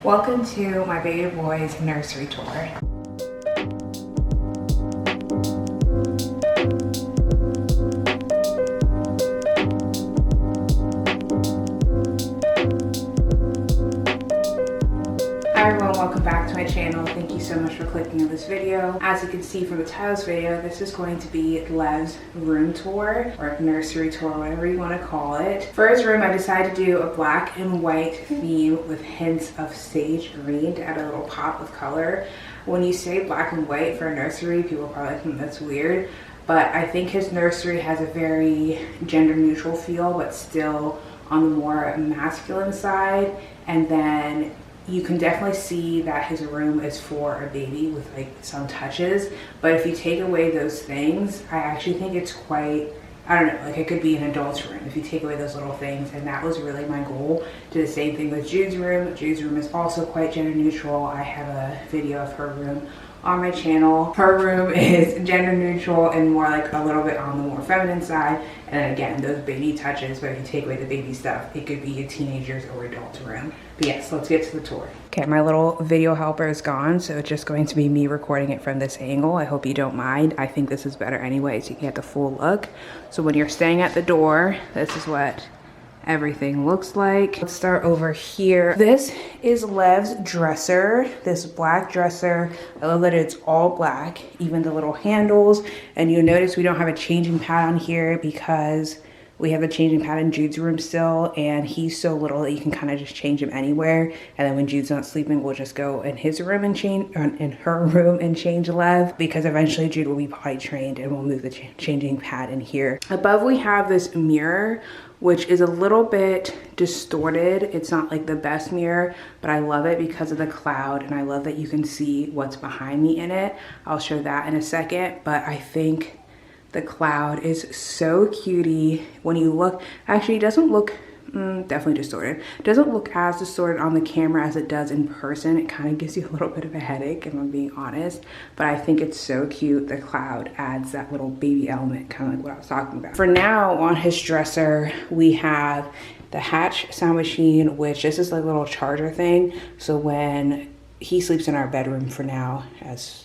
Welcome to my baby boy's nursery tour. Hi everyone, welcome back to my channel. Thank you so much for clicking on this video. As you can see from the title of this video, this is going to be Lev's room tour or nursery tour, whatever you want to call it. For his room, I decided to do a black and white theme with hints of sage green to add a little pop of color. When you say black and white for a nursery, people probably think that's weird, but I think his nursery has a very gender neutral feel, but still on the more masculine side. And then you can definitely see that his room is for a baby with like some touches, but if you take away those things, I actually think it's quite, I don't know, like it could be an adult's room if you take away those little things. And that was really my goal. Do the same thing with Jude's room. Jude's room is also quite gender neutral. I have a video of her room on my channel. Her room is gender neutral and more like a little bit on the more feminine side. And then again, those baby touches, but if you take away the baby stuff, it could be a teenager's or adult's room. But yes, let's get to the tour. Okay, my little video helper is gone, so it's just going to be me recording it from this angle. I hope you don't mind. I think this is better anyway, so you can get the full look. So when you're staying at the door, this is what everything looks like. Let's start over here. This is Lev's dresser, this black dresser. I love that it's all black, even the little handles. And you'll notice we don't have a changing pad on here because we have a changing pad in Jude's room still, and he's so little that you can kind of just change him anywhere. And then when Jude's not sleeping, we'll just go in his room and change, in her room and change Lev, because eventually Jude will be potty trained and we'll move the changing pad in here. Above we have this mirror, which is a little bit distorted. It's not like the best mirror, but I love it because of the cloud, and I love that you can see what's behind me in it. I'll show that in a second, but I think the cloud is so cutie. When you look, actually it doesn't look, definitely distorted. It doesn't look as distorted on the camera as it does in person. It kind of gives you a little bit of a headache, if I'm being honest, but I think it's so cute. The cloud adds that little baby element, kind of like what I was talking about. For now, on his dresser, we have the Hatch sound machine, which this is like a little charger thing. So when he sleeps in our bedroom for now, as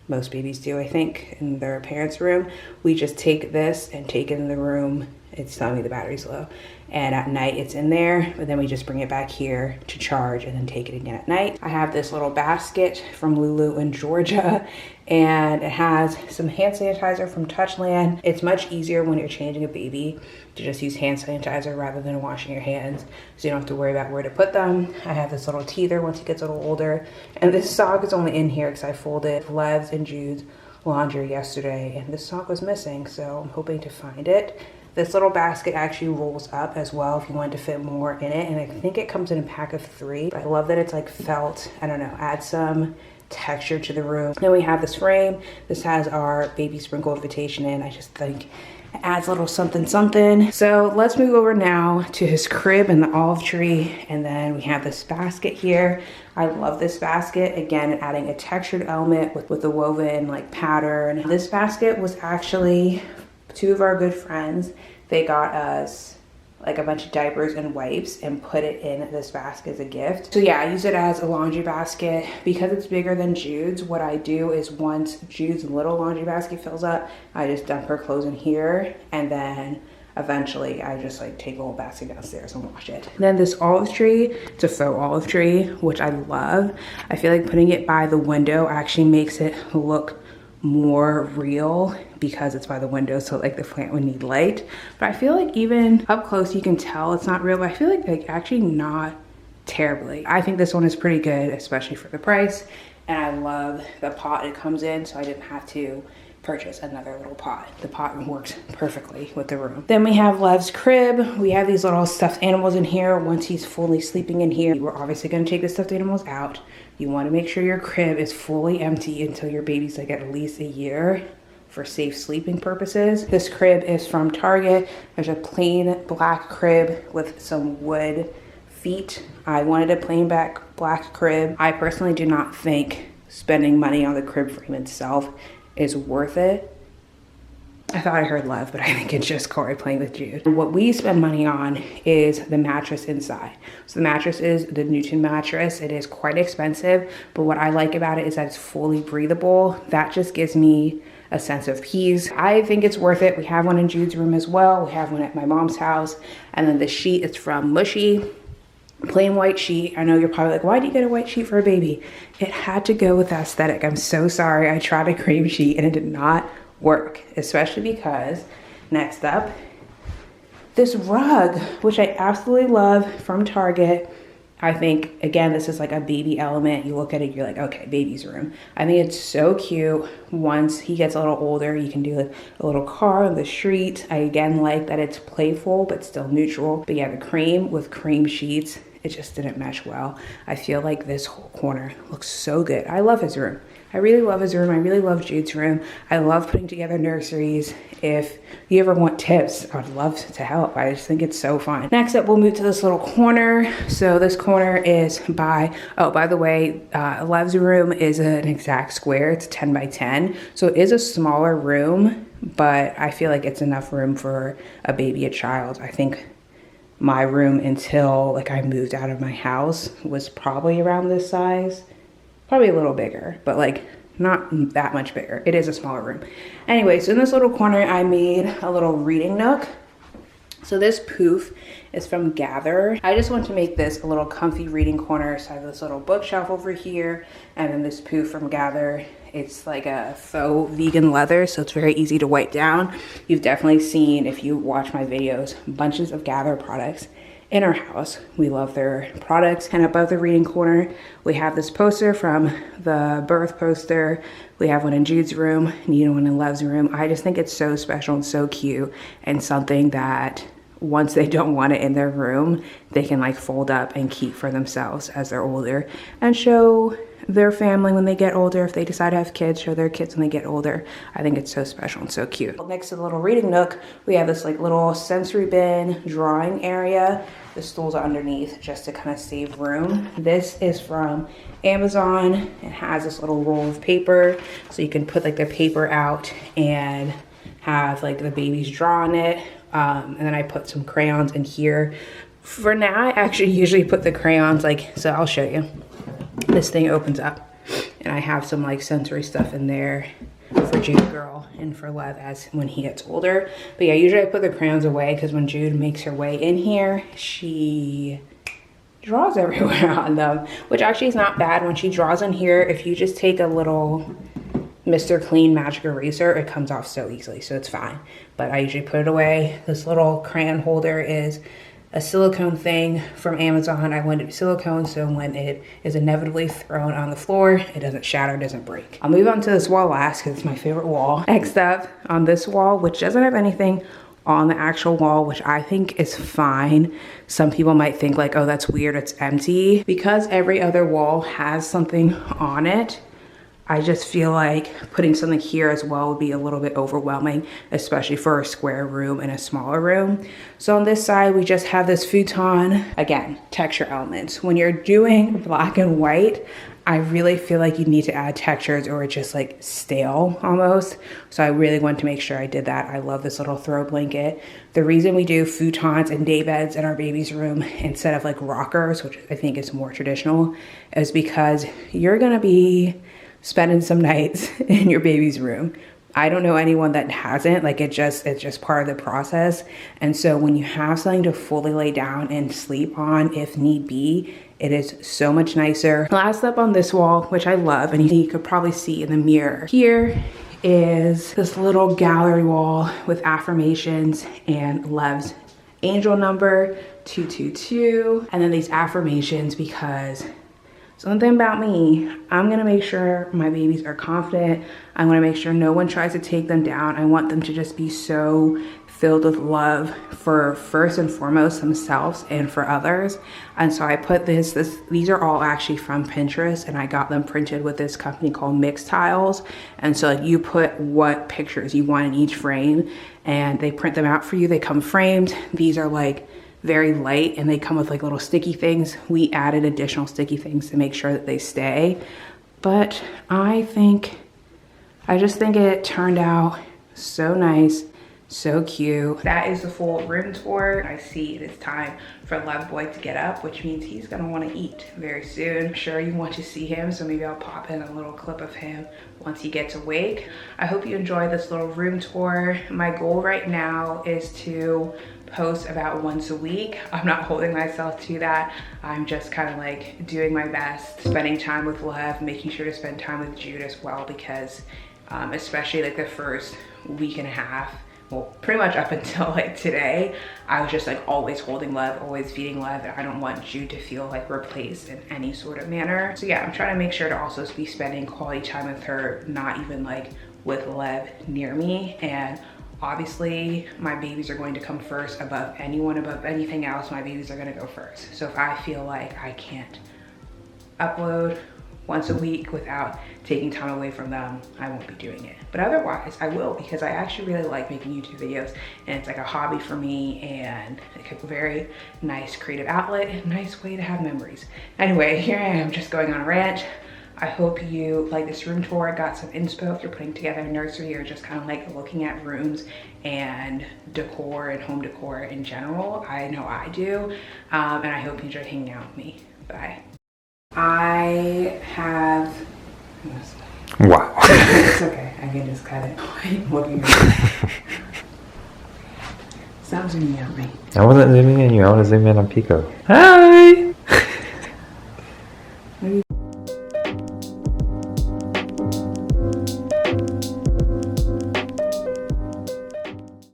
most babies do, I think, in their parents' room, we just take this and take it in the room. It's telling me the battery's low. And at night it's in there, but then we just bring it back here to charge and then take it again at night. I have this little basket from Lulu in Georgia, and it has some hand sanitizer from Touchland. It's much easier when you're changing a baby to just use hand sanitizer rather than washing your hands, so you don't have to worry about where to put them. I have this little teether once he gets a little older, and this sock is only in here because I folded Lev's and Jude's laundry yesterday, and this sock was missing, so I'm hoping to find it. This little basket actually rolls up as well if you want to fit more in it, and I think it comes in a pack of 3. But I love that it's like felt, I don't know, add some texture to the room. Then we have this frame. This has our baby sprinkle invitation in. I just think it adds a little something something. So let's move over now to his crib and the olive tree, and then we have this basket here. I love this basket, again adding a textured element with the woven like pattern. This basket was actually 2 of our good friends. They got us like a bunch of diapers and wipes and put it in this basket as a gift. So yeah, I use it as a laundry basket because it's bigger than Jude's. What I do is once Jude's little laundry basket fills up, I just dump her clothes in here, and then eventually I just like take a whole basket downstairs and wash it. Then this olive tree, it's a faux olive tree, which I love. I feel like putting it by the window actually makes it look more real because it's by the window, so like the plant would need light. But I feel like even up close you can tell it's not real, but I feel like actually not terribly. I think this one is pretty good, especially for the price, and I love the pot it comes in, so I didn't have to purchase another little pot. The pot works perfectly with the room. Then we have Lev's crib. We have these little stuffed animals in here. Once he's fully sleeping in here, we're obviously going to take the stuffed animals out. You want to make sure your crib is fully empty until your baby's like at least a year for safe sleeping purposes. This crib is from Target. There's a plain black crib with some wood feet. I wanted a plain black crib. I personally do not think spending money on the crib frame itself is worth it I thought I heard Lev, but I think it's just Corey playing with Jude. What we spend money on is the mattress inside. So the mattress is the Newton mattress. It is quite expensive, but what I like about it is that it's fully breathable. That just gives me a sense of peace. I think it's worth it. We have one in Jude's room as well. We have one at my mom's house. And then the sheet is from Mushy. Plain white sheet. I know you're probably like, why do you get a white sheet for a baby? It had to go with the aesthetic. I'm so sorry. I tried a cream sheet and it did not work, especially because next up, this rug, which I absolutely love from Target. I think, again, this is like a baby element. You look at it, you're like, okay, baby's room. I think it's so cute. Once he gets a little older, you can do like a little car on the street. I, again, like that it's playful, but still neutral. But yeah, the cream with cream sheets, it just didn't mesh well. I feel like this whole corner looks so good. I love his room. I really love his room. I really love Jude's room. I love putting together nurseries. If you ever want tips, I'd love to help. I just think it's so fun. Next up, we'll move to this little corner. So this corner is by the way, Lev's room is an exact square. It's 10 by 10. So it is a smaller room, but I feel like it's enough room for a baby, a child. I think my room until like I moved out of my house was probably around this size. Probably a little bigger, but like not that much bigger. It is a smaller room. Anyway, so in this little corner, I made a little reading nook. So this poof is from Gather. I just want to make this a little comfy reading corner. So I have this little bookshelf over here, and then this poof from Gather. It's like a faux vegan leather, so it's very easy to wipe down. You've definitely seen, if you watch my videos, bunches of Gather products in our house. We love their products. And above the reading corner, we have this poster from the birth poster. We have one in Jude's room, and one in Lev's room. I just think it's so special and so cute, and something that once they don't want it in their room, they can like fold up and keep for themselves as they're older and show their family when they get older. If they decide to have kids, show their kids when they get older. I think it's so special and so cute. Next to the little reading nook, we have this like little sensory bin drawing area. The stools are underneath just to kind of save room. This is from Amazon. It has this little roll of paper, so you can put like the paper out and have like the babies draw on it. And then I put some crayons in here. For now, I actually usually put the crayons like, so I'll show you. This thing opens up and I have some like sensory stuff in there for Jude girl and for Lev as when he gets older. But yeah, usually I put the crayons away because when Jude makes her way in here, she draws everywhere on them, which actually is not bad. When she draws in here, if you just take a little Mr. Clean magic eraser, it comes off so easily, so it's fine. But I usually put it away. This little crayon holder is a silicone thing from Amazon. I wanted it to be silicone, so when it is inevitably thrown on the floor, it doesn't shatter, doesn't break. I'll move on to this wall last because it's my favorite wall. Next up on this wall, which doesn't have anything on the actual wall, which I think is fine. Some people might think like, oh, that's weird, it's empty. Because every other wall has something on it, I just feel like putting something here as well would be a little bit overwhelming, especially for a square room and a smaller room. So on this side, we just have this futon. Again, texture elements. When you're doing black and white, I really feel like you need to add textures or it's just like stale almost. So I really wanted to make sure I did that. I love this little throw blanket. The reason we do futons and day beds in our baby's room instead of like rockers, which I think is more traditional, is because you're gonna be spending some nights in your baby's room. I don't know anyone that hasn't. Like it's just part of the process. And so when you have something to fully lay down and sleep on if need be, it is so much nicer. Last up on this wall, which I love, and you could probably see in the mirror here, is this little gallery wall with affirmations and Lev's angel number 222, and then these affirmations because something about me, I'm gonna make sure my babies are confident. I'm gonna make sure no one tries to take them down. I want them to just be so filled with love for first and foremost themselves and for others. And so I put these are all actually from Pinterest, and I got them printed with this company called Mix Tiles. And so like you put what pictures you want in each frame and they print them out for you. They come framed. These are like very light and they come with like little sticky things. We added additional sticky things to make sure that they stay. But I just think it turned out So nice. So cute. That is the full room tour. I see it is time for Love Boy to get up, which means he's gonna want to eat very soon. I'm sure you want to see him, so maybe I'll pop in a little clip of him once he gets awake. I hope you enjoyed this little room tour. My goal right now is to post about once a week. I'm not holding myself to that. I'm just kind of like doing my best, spending time with Lev, making sure to spend time with Jude as well, because especially like the first week and a half, well, pretty much up until like today, I was just like always holding Lev, always feeding Lev, and I don't want Jude to feel like replaced in any sort of manner. So yeah, I'm trying to make sure to also be spending quality time with her, not even like with Lev near me. And obviously my babies are going to come first above anyone, above anything else. My babies are gonna go first. So if I feel like I can't upload once a week without taking time away from them, I won't be doing it. But otherwise, I will, because I actually really like making YouTube videos, and it's like a hobby for me, and like a very nice creative outlet and a nice way to have memories. Anyway, here I am just going on a rant. I hope you like this room tour, got some inspo if you're putting together a nursery or just kind of like looking at rooms and decor and home decor in general. I know I do, and I hope you enjoy hanging out with me. Bye. I have, wow. it's okay, I can just cut it. I'm looking at it. Stop zooming out me. I wasn't zooming in you, I want to zoom in on Pico. Hi!